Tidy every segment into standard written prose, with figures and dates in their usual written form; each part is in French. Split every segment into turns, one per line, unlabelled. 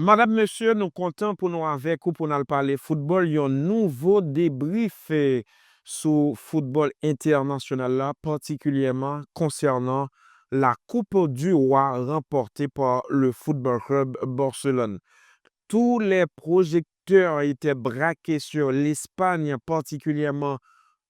Madame, monsieur, nous comptons pour nous avec ou pour nous parler football. Il y a un nouveau débrief sur football international là, particulièrement concernant la Coupe du Roi remportée par le Football Club Barcelone. Tous les projecteurs étaient braqués sur l'Espagne, particulièrement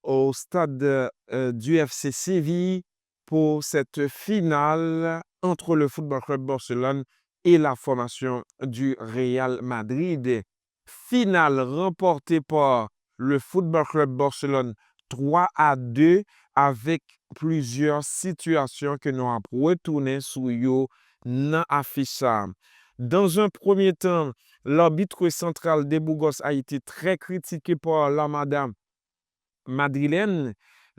au stade du FC Séville pour cette finale entre le Football Club Barcelone et la formation du Real Madrid. Finale remportée par le Football Club Barcelone 3-2 avec plusieurs situations que nous avons retourné sur yo dans l'affiche. Dans un premier temps, l'arbitre central des Burgos a été très critiqué par la madame madrilène.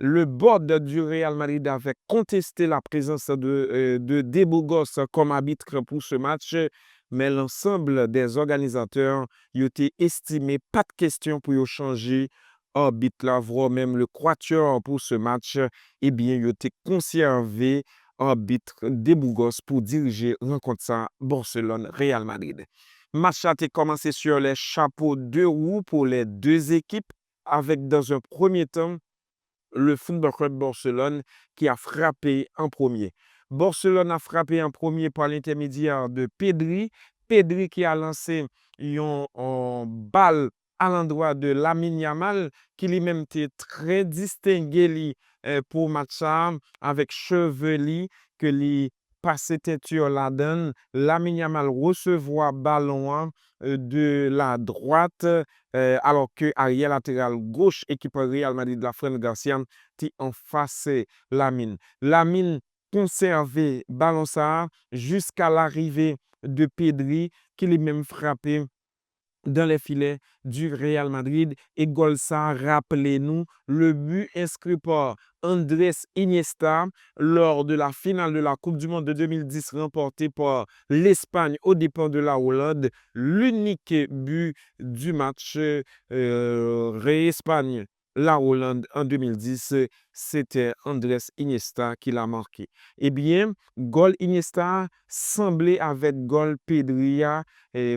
Le board du Real Madrid avait contesté la présence de Burgos comme arbitre pour ce match, mais l'ensemble des organisateurs ont estimé pas de question pour changer arbitre là, voire même le quatuor pour ce match. Eh bien, ils ont conservé arbitre de Burgos pour diriger rencontre ça Barcelone-Real Madrid. Match a été commencé sur les chapeaux de roue pour les deux équipes avec dans un premier temps le Football Club Barcelone qui a frappé en premier. Barcelone a frappé en premier par l'intermédiaire de Pedri. Pedri qui a lancé une balle à l'endroit de Lamine Yamal qui lui-même était très distingué pour match avec Chevely que lui passé têture la donne. Lamine Yamal recevoir ballon de la droite alors que arrière latéral gauche équipe Real Madrid la Fran Garcia qui en face Lamine. Lamine conservé ballon ça jusqu'à l'arrivée de Pedri qui lui-même frappé dans les filets du Real Madrid. Et goal ça, rappelez-nous, le but inscrit par Andrés Iniesta lors de la finale de la Coupe du Monde de 2010 remportée par l'Espagne au départ de la Hollande. L'unique but du match Espagne. La Hollande en 2010, c'était Andrés Iniesta qui l'a marqué. Eh bien, goal Iniesta semblait avec goal Pedria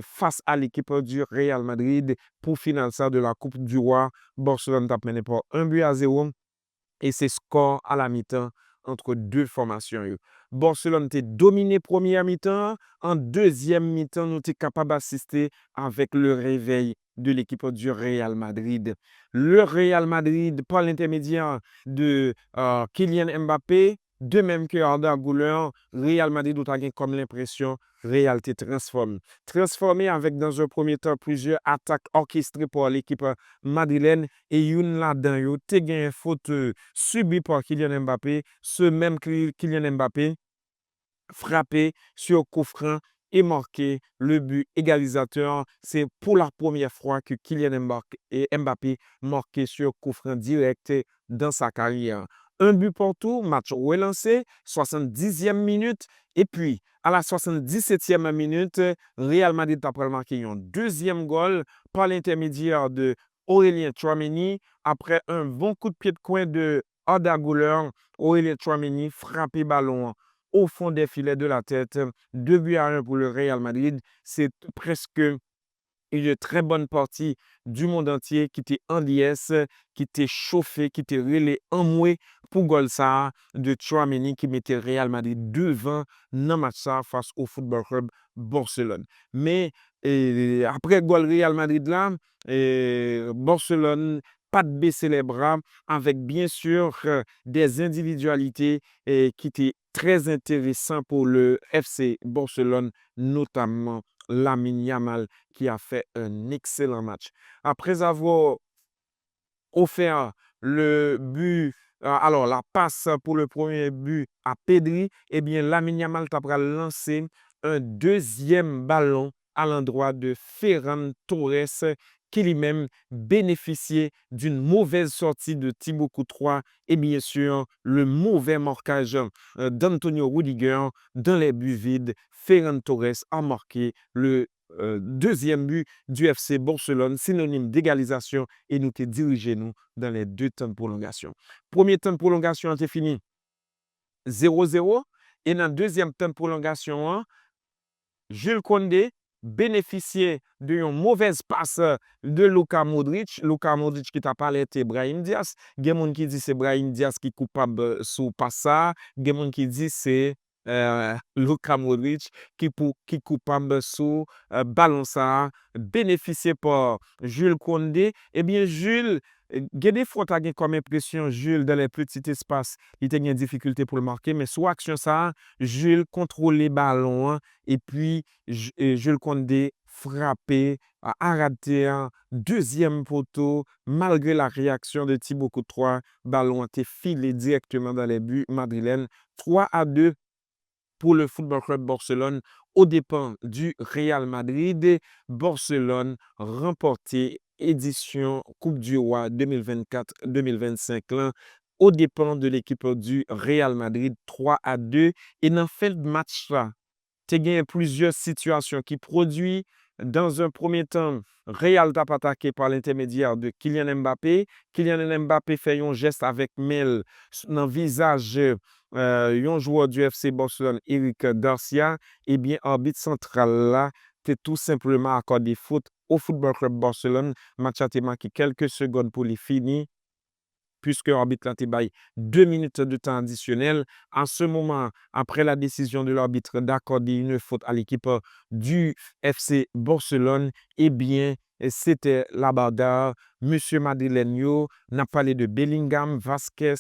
face à l'équipe du Real Madrid pour finale ça de la Coupe du Roi. Barcelone t'a mené par 1-0 et c'est score à la mi-temps entre deux formations. Barcelone était dominé première mi-temps. En deuxième mi-temps, nous étions capables d'assister avec le réveil de l'équipe du Real Madrid. Le Real Madrid, par l'intermédiaire de Kylian Mbappé, de même que Arda Güler, Real Madrid a comme l'impression réalité transformé avec dans un premier temps plusieurs attaques orchestrées par l'équipe madrilène et une là-dedans yo te gen faute subie par Kylian Mbappé, ce même Kylian Mbappé frappé sur coup franc et marqué le but égalisateur. C'est pour la première fois que Kylian Mbappé marqué sur coup franc direct dans sa carrière. Un but partout, match relancé, 70e minute. Et puis, à la 77e minute, Real Madrid a marqué un deuxième goal par l'intermédiaire de Aurélien Tchouaméni. Après un bon coup de pied de coin de Arda Güler, Aurélien Tchouaméni frappé ballon au fond des filets de la tête. 2-1 pour le Real Madrid. C'est presque une très bonne partie du monde entier qui était en liesse, qui était chauffé, qui était relais en moué pour goal ça de Tchouaméni qui mettait Real Madrid devant dans le match ça face au Football Club Barcelone. Mais après goal Real Madrid là, Barcelone pas de baisser les bras avec bien sûr des individualités qui étaient très intéressantes pour le FC Barcelone, notamment Lamine Yamal qui a fait un excellent match. Après avoir offert le but, alors la passe pour le premier but à Pedri, eh bien Lamine Yamal t'a lancé un deuxième ballon à l'endroit de Ferran Torres qui lui-même bénéficiait d'une mauvaise sortie de Thibaut Courtois et bien sûr le mauvais marquage d'Antonio Rudiger dans les buts vides. Ferran Torres a marqué le deuxième but du FC Barcelone, synonyme d'égalisation et nous te dirigé nous dans les deux temps de prolongation. Premier temps de prolongation a été fini 0-0 et dans le deuxième temps de prolongation, Jules Condé bénéficié d'une mauvaise passe de Luka Modric. Luka Modric qui t'a parlé de Brahim Diaz. Il y a des gens qui disent que c'est Brahim Diaz qui est coupable sous passe ça. Il y a des gens qui disent que c'est Luka Modric qui est coupable sous ballon ça. Bénéficié par Jules Koundé. Eh bien, Jules, il y a des fois, tu as comme impression, Jules, dans les petits espaces, il a une difficulté pour le marquer, mais soit action ça, Jules contrôle les ballons hein, et puis Jules Koundé frappé, a raté un deuxième poteau, malgré la réaction de Thibaut Courtois, ballon a été filé directement dans les buts madrilènes. 3-2 pour le Football Club Barcelone aux dépens du Real Madrid. Barcelone remporté édition Coupe du Roi 2024-2025 aux dépens de l'équipe du Real Madrid 3-2. Et dans le match là, tu as plusieurs situations qui produisent. Dans un premier temps, Real t'a attaqué par l'intermédiaire de Kylian Mbappé. Kylian Mbappé fait un geste avec Mel dans le visage un joueur du FC Barcelone, Eric Garcia. Eh bien, arbitre central là, t'es tout simplement accordé faute au Football Club Barcelone. Match a été marqué quelques secondes pour les finir puisque l'arbitre a bail 2 minutes de temps additionnel. En ce moment, après la décision de l'arbitre d'accorder une faute à l'équipe du FC Barcelone, eh bien, c'était la bagarre. Monsieur Madrilenio n'a parlé de Bellingham, Vasquez,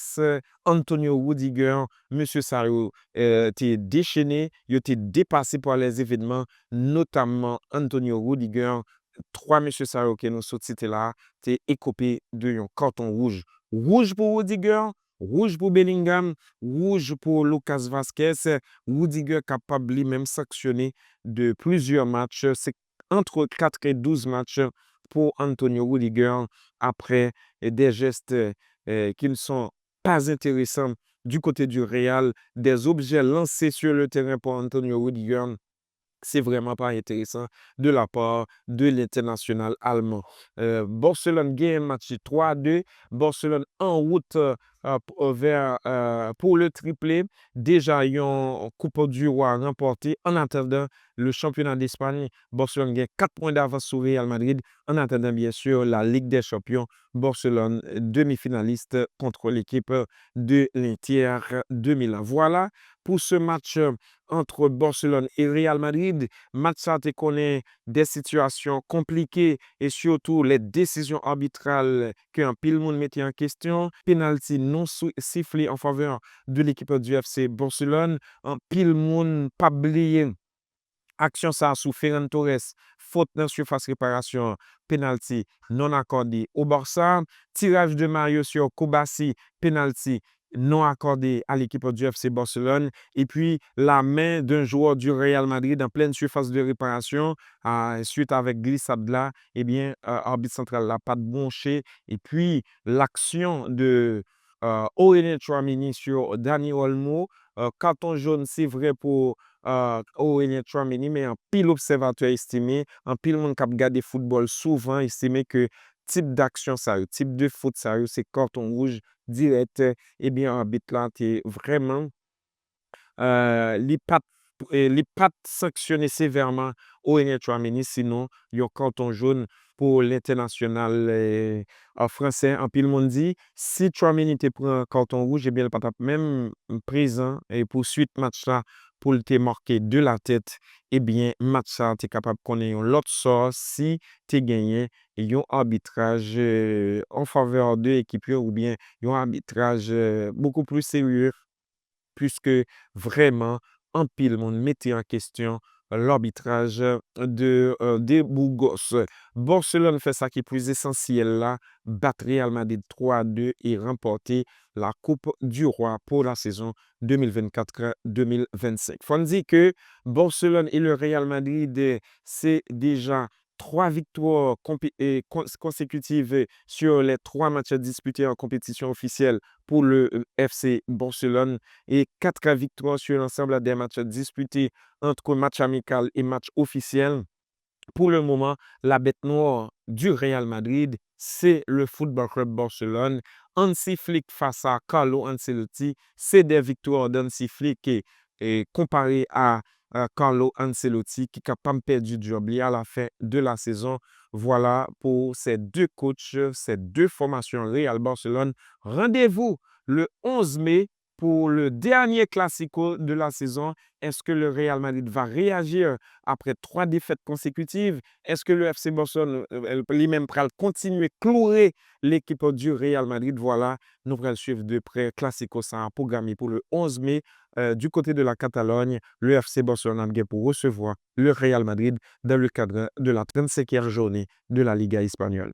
Antonio Rudiger. Monsieur Sarro était déchaîné, il était dépassé par les événements, notamment Antonio Rudiger. Trois monsieur Sarro qui nous sortent là, t'es écopé de un carton rouge. Rouge pour Rudiger, rouge pour Bellingham, rouge pour Lucas Vasquez. Rudiger capable lui-même sanctionné de plusieurs matchs. C'est entre 4 et 12 matchs pour Antonio Rudiger après des gestes qui ne sont pas intéressants du côté du Real. Des objets lancés sur le terrain pour Antonio Rudiger. C'est vraiment pas intéressant de la part de l'international allemand. Barcelone gagne un match 3-2. Barcelone en route pour le triplé. Déjà, ils ont Coupe du Roi remporté. En attendant le championnat d'Espagne, Barcelone gagne 4 points d'avance sur Real Madrid. En attendant, bien sûr, la Ligue des Champions, Barcelone demi-finaliste contre l'équipe de l'Inter de Milan. Voilà pour ce match entre Barcelone et Real Madrid. Match ça te connaît des situations compliquées et surtout les décisions arbitrales qu'un pile monde mettait en question. Penalty non sifflé en faveur de l'équipe du FC Barcelone. Un pile monde pas oublié. Action ça sous Ferran Torres, faute dans surface réparation, penalty non accordé au Barça. Tirage de Mario sur Kobasi, penalty non accordé à l'équipe du FC Barcelone. Et puis, la main d'un joueur du Real Madrid en pleine surface de réparation, suite avec glissade là, eh bien, arbitre central n'a pas de bronché. Et puis, l'action de Aurélien Tchouaméni sur Dani Olmo, carton jaune, c'est vrai pour Aurélien Tchouaméni, mais un pile observateur estimé, un pile monde qui a regardé football souvent estimé que type d'action ça, type de faute ça, c'est carton rouge direct. Eh bien, arbitre là, t'es vraiment les pattes sanctionner sévèrement Aurélien Tchouaméni, sinon il y a un carton jaune pour l'international français. En pile monde dit, si Tchouaméni te prend un carton rouge, eh bien, le pas même présent et pour suite match là, pour te marquer de la tête, eh bien, match ça, tu es capable de connaître l'autre sort si tu gagné et un arbitrage en faveur de l'équipe ou bien un arbitrage beaucoup plus sérieux puisque vraiment, en pile, monde mettait en question l'arbitrage des Burgos. Barcelone fait ça qui est plus essentiel là, battre Real Madrid 3-2 et remporter la Coupe du Roi pour la saison 2024-2025. Faut dire que Barcelone et le Real Madrid, c'est déjà 3 victoires consécutives sur les 3 matchs disputés en compétition officielle pour le FC Barcelone et 4 victoires sur l'ensemble des matchs disputés entre match amical et match officiel. Pour le moment, la bête noire du Real Madrid, c'est le Football Club Barcelone. Hansi Flick face à Carlo Ancelotti, c'est des victoires d'Hansi Flick et comparé à Carlo Ancelotti qui est capable de perdre du job à la fin de la saison. Voilà pour ces deux coachs, ces deux formations Real Barcelone. Rendez-vous le 11 mai pour le dernier Classico de la saison. Est-ce que le Real Madrid va réagir après 3 défaites consécutives? Est-ce que le FC Barcelone lui-même va continuer à clouer l'équipe du Real Madrid? Voilà, nous allons suivre de près Classico ça programmé pour le 11 mai du côté de la Catalogne. Le FC Barcelone a pour recevoir le Real Madrid dans le cadre de la 35e journée de la Liga espagnole.